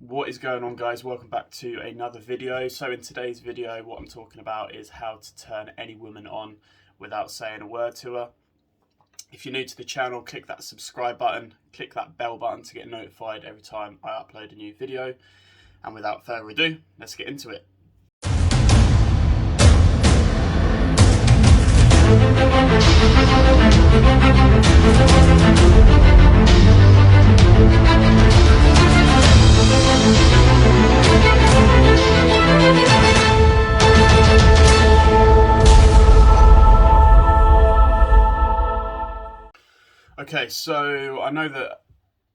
What is going on, guys? Welcome back to another video. So in today's video, what I'm talking about is how to turn any woman on without saying a word to her. If you're new to the channel, click that subscribe button, click that bell button to get notified every time I upload a new video. And without further ado, let's get into it. Okay, so I know that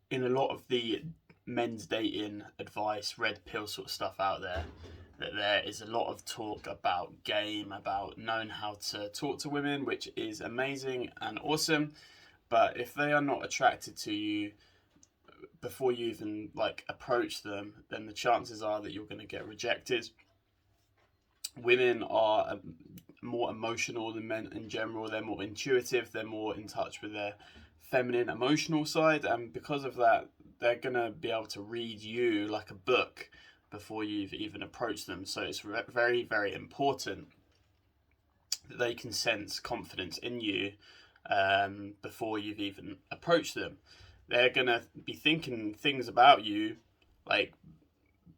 in a lot of the men's dating advice, red pill sort of stuff out there, that there is a lot of talk about game, about knowing how to talk to women, which is amazing and awesome. But if they are not attracted to you before you even approach them, then the chances are that you're going to get rejected. Women are more emotional than men in general. They're more intuitive. They're more in touch with their feminine emotional side, and because of that, they're going to be able to read you like a book before you've even approached them. So it's very, very important that they can sense confidence in you before you've even approached them. They're going to be thinking things about you, like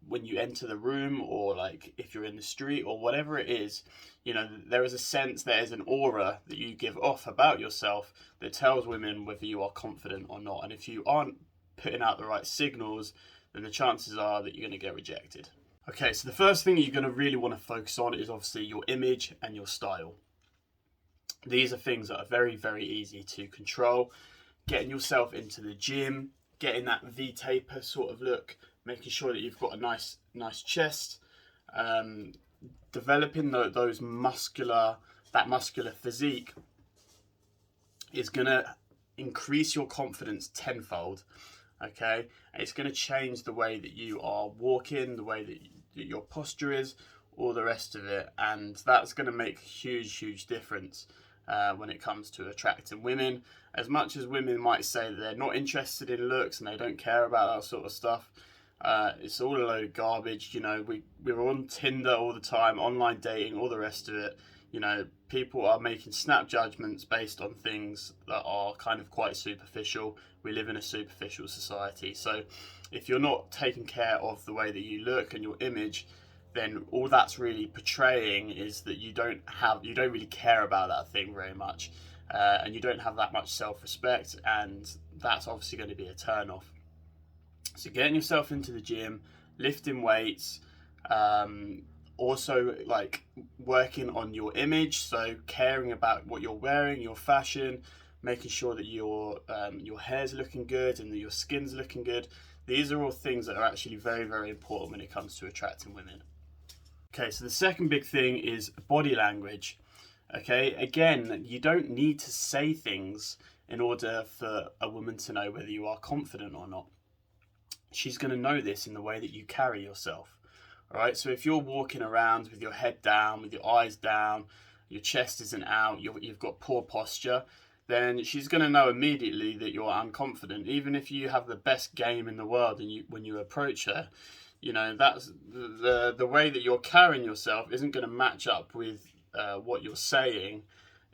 when you enter the room, or like if you're in the street or whatever it is. You know, there is a sense, there is an aura that you give off about yourself that tells women whether you are confident or not. And if you aren't putting out the right signals, then the chances are that you're going to get rejected. Okay, so the first thing you're going to really want to focus on is obviously your image and your style. These are things that are very, very easy to control. Getting yourself into the gym, getting that V-taper sort of look, making sure that you've got a nice chest, developing that muscular physique is going to increase your confidence tenfold. Okay, and it's going to change the way that you are walking, the way that your posture is, all the rest of it, and that's going to make a huge difference when it comes to attracting women. As much as women might say that they're not interested in looks and they don't care about that sort of stuff, it's all a load of garbage. You know, we're on Tinder all the time, online dating, all the rest of it. You know, people are making snap judgments based on things that are kind of quite superficial. We live in a superficial society. So if you're not taking care of the way that you look and your image, then all that's really portraying is that you don't really care about that thing very much, and you don't have that much self-respect, and that's obviously going to be a turn-off. So getting yourself into the gym, lifting weights, also like working on your image, so caring about what you're wearing, your fashion, making sure that your hair's looking good and that your skin's looking good. These are all things that are actually very, very important when it comes to attracting women. Okay, so the second big thing is body language. Okay, again, you don't need to say things in order for a woman to know whether you are confident or not. She's going to know this in the way that you carry yourself. All right, so if you're walking around with your head down, with your eyes down, your chest isn't out, you've got poor posture, then she's going to know immediately that you're unconfident. Even if you have the best game in the world and when you approach her, you know, that's the way that you're carrying yourself isn't going to match up with what you're saying.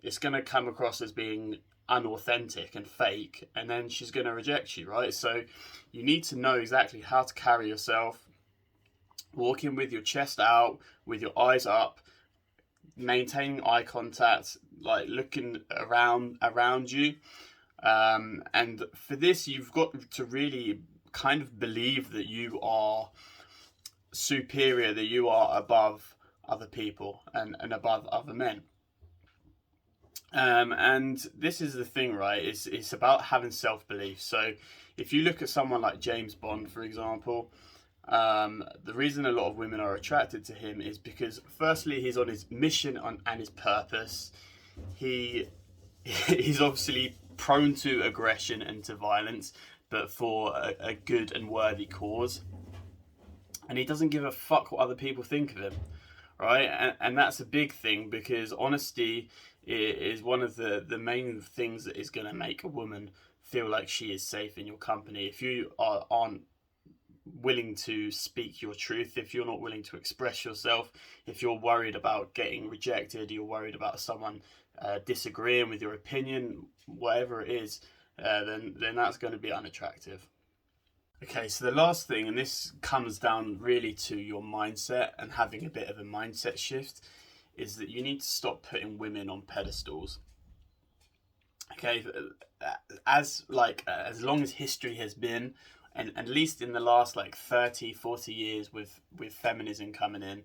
It's going to come across as being unauthentic and fake, and then she's going to reject you, right? So you need to know exactly how to carry yourself, walking with your chest out, with your eyes up, maintaining eye contact, like looking around you, and for this you've got to really kind of believe that you are superior, that you are above other people and above other men. And this is the thing, right? It's about having self-belief. So if you look at someone like James Bond, for example, the reason a lot of women are attracted to him is because firstly, he's on his mission and his purpose. He's obviously prone to aggression and to violence, but for a good and worthy cause. And he doesn't give a fuck what other people think of him, right? And that's a big thing, because honesty is one of the main things that is going to make a woman feel like she is safe in your company. If you aren't willing to speak your truth, if you're not willing to express yourself, if you're worried about getting rejected, you're worried about someone disagreeing with your opinion, whatever it is, then that's going to be unattractive. Okay, so the last thing, and this comes down really to your mindset and having a bit of a mindset shift, is that you need to stop putting women on pedestals. Okay, as long as history has been, and at least in the last 30-40 years with feminism coming in,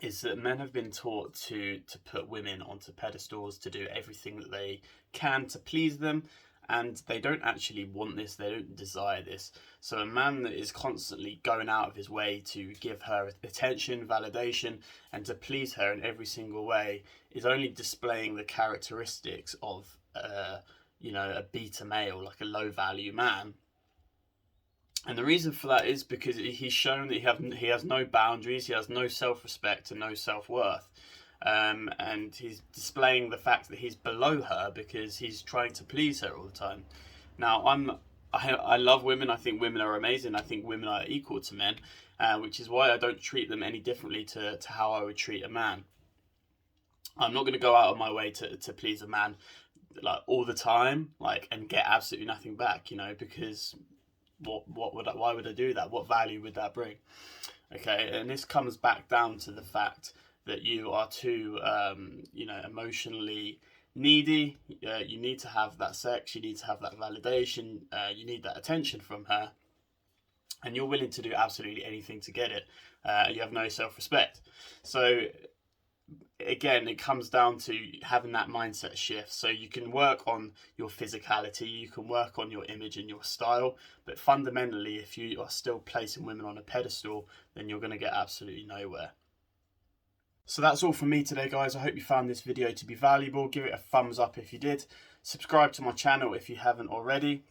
is that men have been taught to put women onto pedestals, to do everything that they can to please them, and they don't actually want this, they don't desire this. So a man that is constantly going out of his way to give her attention, validation, and to please her in every single way is only displaying the characteristics of a beta male, like a low value man. And the reason for that is because he's shown that he has no boundaries, he has no self-respect and no self-worth. And he's displaying the fact that he's below her because he's trying to please her all the time. Now, I love women. I think women are amazing. I think women are equal to men, which is why I don't treat them any differently to how I would treat a man. I'm not going to go out of my way to please a man all the time, and get absolutely nothing back, because why would I do that? What value would that bring? Okay, and this comes back down to the fact that you are too emotionally needy. You need to have that sex, you need to have that validation, you need that attention from her, and you're willing to do absolutely anything to get it. You have no self-respect. So again, it comes down to having that mindset shift. So you can work on your physicality, you can work on your image and your style, but fundamentally, if you are still placing women on a pedestal, then you're going to get absolutely nowhere. So that's all from me today, guys. I hope you found this video to be valuable. Give it a thumbs up if you did. Subscribe to my channel if you haven't already.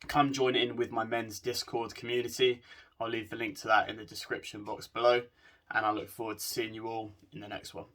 Come join in with my men's Discord community. I'll leave the link to that in the description box below. And I look forward to seeing you all in the next one.